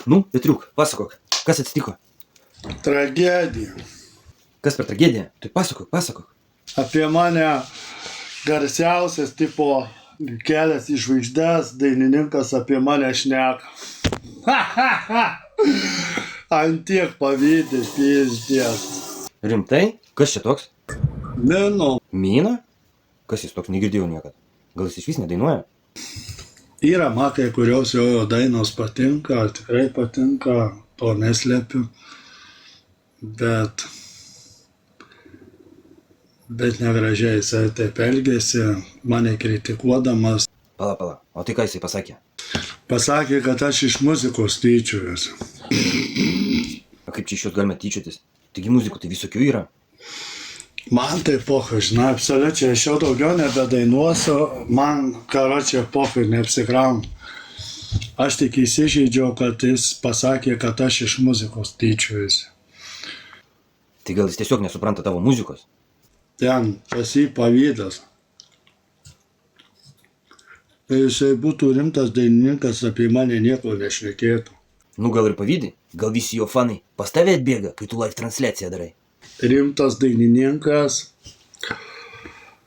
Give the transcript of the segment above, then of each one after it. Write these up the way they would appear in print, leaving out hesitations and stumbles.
Nu, Petriuk, pasakok, kas atsitiko? Tragedija. Kas per tragediją? Tai pasakok. Apie mane garsiausias tipo kelias į žvaigždes dainininkas apie mane šneka. Antiek pavydė, pizdies. Rimtai? Kas čia toks? Mino. Mina? Kas jis toks, negirdėjau niekad. Gal jis išvis nedainuoja? Yra man kai kurios jo dainos patinka, tikrai patinka, to neslepiu. Bet negražiai jisai taip elgėsi, mane kritikuodamas. Pala, o tai ką jisai pasakė? Pasakė, kad aš iš muzikos tyčiuojuosi. O kaip čia iš jos galime tyčiotis? Taigi muzikų tai visokių yra. Man tai pochai, žinai, absoliučiai, aš jau daugiau nebedainuosiu, man karočią pochai neapsikraunu. Aš tik įsižeidžiau, kad jis pasakė, kad aš iš muzikos tyčiuojuosi. Tai gal jis tiesiog nesupranta tavo muzikos? Ten pas jį pavydas. Jei jisai būtų rimtas dainininkas, apie mane nieko nešnekėtų. Nu gal ir pavydį? Gal visi jo fanai pas tave atbėga, kai tu live transliaciją darai? Rimtas dainininkas,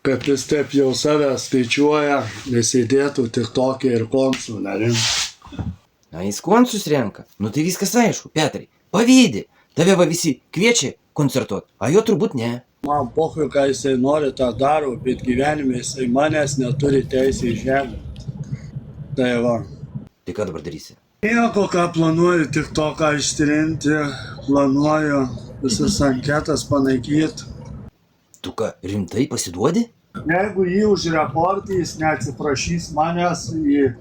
kad jis taip jau save skaičiuoja, nesėdėtų tik tokia ir konsų nerimta. A jis konsus renka? Nu tai viskas aišku, Petrai, pavydį. Tave va visi kviečia koncertuot, a jo turbūt ne. Man pochai, ką jisai nori, tą daro, bet gyvenime jisai manęs neturi teisę į žemę. Tai va. Tai ką dabar darysi? Nieko, ką planuoju, tik to, ką ištrinti, planuoju visas anketas panaikyti. Tu ką, rimtai pasiduodi? Jeigu jį užreportys, neatsiprašys manęs ir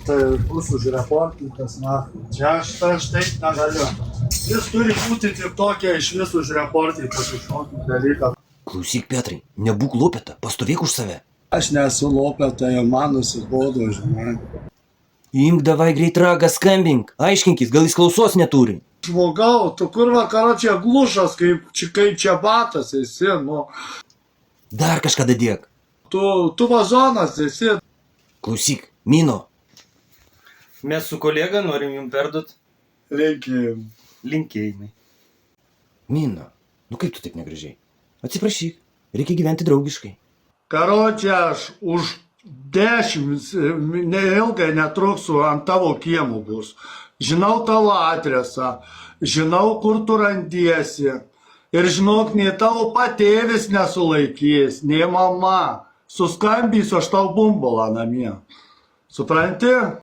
tai bus užreportytas, na, čia aš taip negaliu. Jis turi būti tik tokia iš vis užreportytas už tokį dalyką. Klausyk, Petrai, nebūk lopeta, pastovėk už save. Aš nesu lopeta, jau man nusibodo, žinai. Imk davai greit ragą, skambink, aiškinkis, gal jis klausos neturi. Žmogau, tu kur vakaro čia glušas, kaip čia batas esi, nu. Dar kažką dadėk. Tu vazonas esi. Klausyk, Mino. Mes su kolega norim jums perduot linkėjimai. Mino, nu kaip tu taip negražiai? Atsiprašyk, reikia gyventi draugiškai. Karočią, aš už 10 neilgai netruksiu ant tavo kiemų bus. Žinau tavo adresą, žinau, kur tu randiesi. Ir žinok, nei tavo patėvis nesulaikys, nei mama. Suskambysiu aš tau bumbulą namie. Supranti?